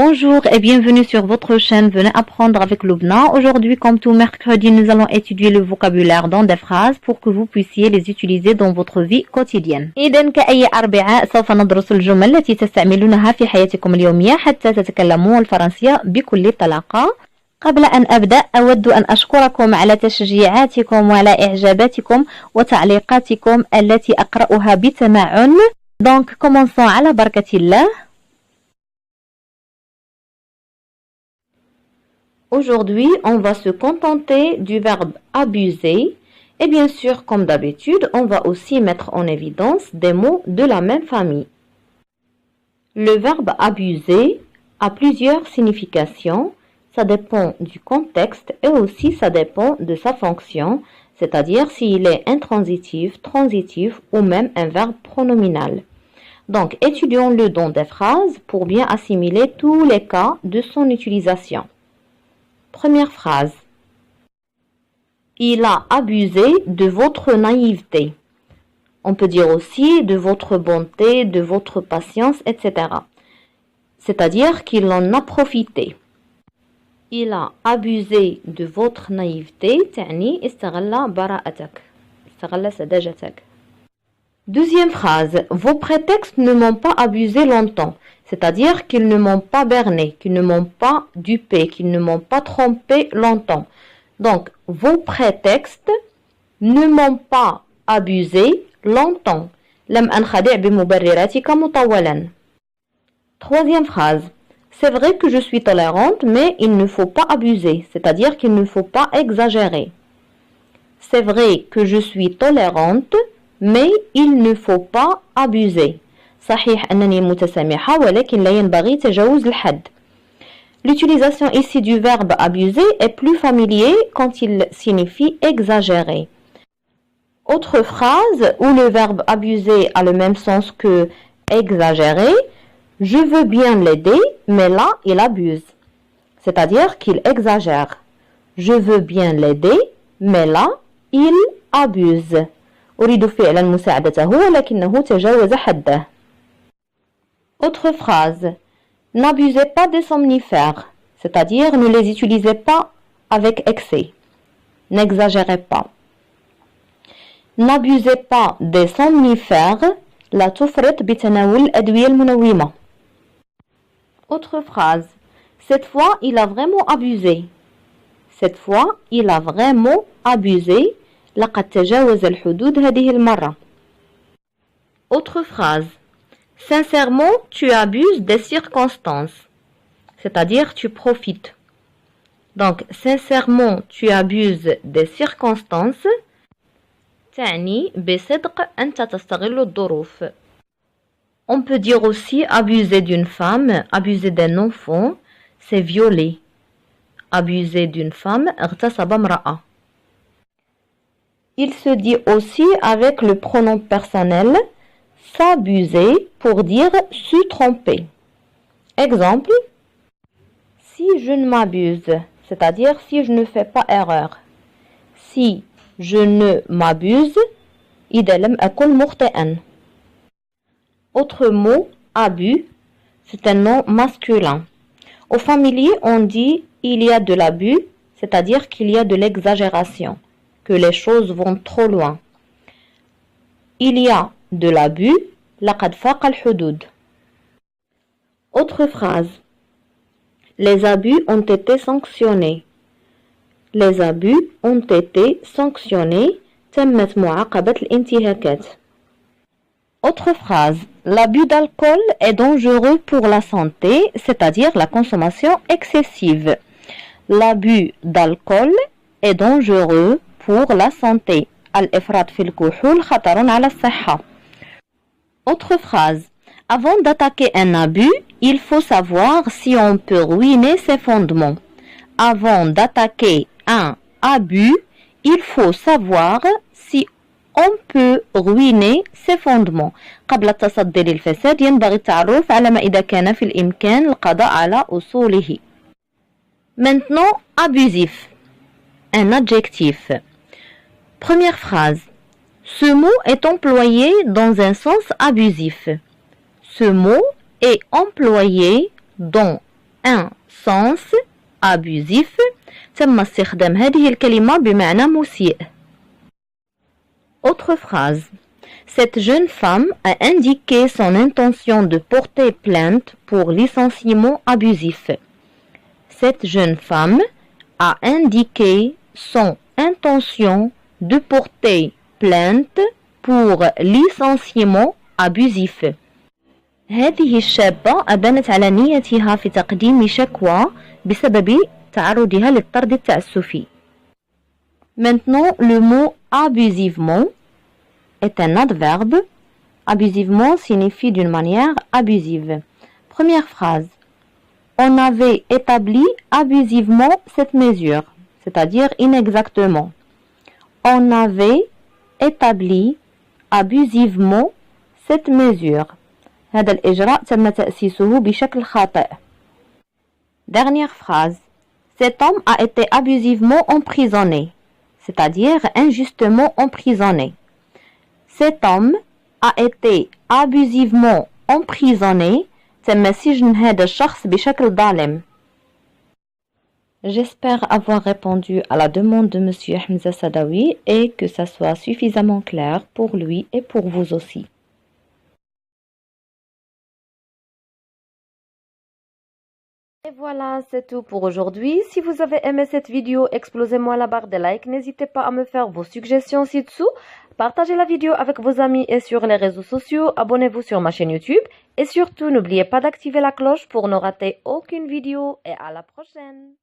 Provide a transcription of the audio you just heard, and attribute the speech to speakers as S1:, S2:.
S1: Bonjour et bienvenue sur votre chaîne Venez apprendre avec Lubna. Aujourd'hui, comme tout mercredi, nous allons étudier le vocabulaire dans des phrases pour que vous puissiez les utiliser dans votre vie quotidienne. إذن كأي أربعاء سوف ندرس الجمل التي تستعملونها في حياتكم اليومية حتى تتكلموا الفرنسية بكل طلاقة. قبل أن أبدأ أود أن أشكركم على تشجيعاتكم وعلى إعجاباتكم وتعليقاتكم التي أقرأها بتمعن. Donc, commençons على بركة الله. Aujourd'hui, on va se contenter du verbe abuser et bien sûr, comme d'habitude, on va aussi mettre en évidence des mots de la même famille. Le verbe abuser a plusieurs significations, ça dépend du contexte et aussi ça dépend de sa fonction, c'est-à-dire s'il est intransitif, transitif ou même un verbe pronominal. Donc, étudions-le dans des phrases pour bien assimiler tous les cas de son utilisation. Première phrase. Il a abusé de votre naïveté. On peut dire aussi de votre bonté, de votre patience, etc. C'est-à-dire qu'il en a profité. Il a abusé de votre naïveté. تعني استغل براءتك. استغل سذاجتك. Deuxième phrase. Vos prétextes ne m'ont pas abusé longtemps. C'est-à-dire qu'ils ne m'ont pas berné, qu'ils ne m'ont pas dupé, qu'ils ne m'ont pas trompé longtemps. Donc, vos prétextes ne m'ont pas abusé longtemps. لم أنخدع بمبرراتك مطولا. Troisième phrase. C'est vrai que je suis tolérante, mais il ne faut pas abuser. C'est-à-dire qu'il ne faut pas exagérer. C'est vrai que je suis tolérante, mais il ne faut pas abuser. صحيح أنني متسامحة ولكن لا ينبغي تجاوز الحد. L'utilisation ici du verbe abuser est plus familier quand il signifie exagérer. Autre phrase où le verbe abuser a le même sens que exagérer. Je veux bien l'aider, mais là il abuse. C'est-à-dire qu'il exagère. Je veux bien l'aider, mais là il abuse. أريد فعلا مساعدته ولكنه تجاوز حده. Autre phrase. N'abusez pas des somnifères, c'est-à-dire ne les utilisez pas avec excès. N'exagérez pas. N'abusez pas des somnifères, لا تفرط بتناول الأدوية المنومة. Autre phrase. Cette fois, il a vraiment abusé. Cette fois, il a vraiment abusé. لقد تجاوز الحدود هذه المرة. Autre phrase. Sincèrement, tu abuses des circonstances. C'est-à-dire, tu profites. Donc, sincèrement, tu abuses des circonstances. تعني بصدق أنت تستغل الظروف. On peut dire aussi abuser d'une femme, abuser d'un enfant, c'est violer. Abuser d'une femme, اغتصب امرأة. Il se dit aussi avec le pronom personnel s'abuser pour dire se tromper. Exemple, si je ne m'abuse, c'est-à-dire si je ne fais pas erreur. Si je ne m'abuse, إذا لم أكن مخطئا. Autre mot, abus, c'est un nom masculin. Au familier, on dit il y a de l'abus, c'est-à-dire qu'il y a de l'exagération, que les choses vont trop loin. Il y a de l'abus, لقد فاق الحدود. Autre phrase. Les abus ont été sanctionnés. Les abus ont été sanctionnés. تمت معاقبة الانتهاكات. Autre phrase. L'abus d'alcool est dangereux pour la santé, c'est-à-dire la consommation excessive. L'abus d'alcool est dangereux pour la santé. الإفراط في الكحول خطر على الصحة. Autre phrase. Avant d'attaquer un abus, il faut savoir si on peut ruiner ses fondements. Avant d'attaquer un abus, il faut savoir si on peut ruiner ses fondements. قبل التصدي للفساد ينبغي التعرف على ما إذا كان في الإمكان القضاء على أصوله. Maintenant, abusif. Un adjectif. Première phrase. Ce mot est employé dans un sens abusif. Ce mot est employé dans un sens abusif. تم استخدام هذه الكلمة بمعنى مسيء. Autre phrase. Cette jeune femme a indiqué son intention de porter plainte pour licenciement abusif. Cette jeune femme a indiqué son intention de porter plainte pour licenciement abusif. هذه الشابة أبانت على نيتها في تقديم شكوى بسبب تعرضها للطرد التعسفي. Maintenant, le mot abusivement est un adverbe. Abusivement signifie d'une manière abusive. Première phrase. On avait établi abusivement cette mesure, c'est-à-dire inexactement. On avait établi abusivement cette mesure. هذا الإجراء تم تأسيسه بشكل خاطئ. Dernière phrase. Cet homme a été abusivement emprisonné, c'est-à-dire injustement emprisonné. Cet homme a été abusivement emprisonné. تم سجن هذا الشخص بشكل ظالم. J'espère avoir répondu à la demande de Monsieur Hamza Sadawi et que ça soit suffisamment clair pour lui et pour vous aussi. Et voilà, c'est tout pour aujourd'hui. Si vous avez aimé cette vidéo, explosez-moi la barre des likes. N'hésitez pas à me faire vos suggestions ci-dessous. Partagez la vidéo avec vos amis et sur les réseaux sociaux. Abonnez-vous sur ma chaîne YouTube. Et surtout, n'oubliez pas d'activer la cloche pour ne rater aucune vidéo. Et à la prochaine!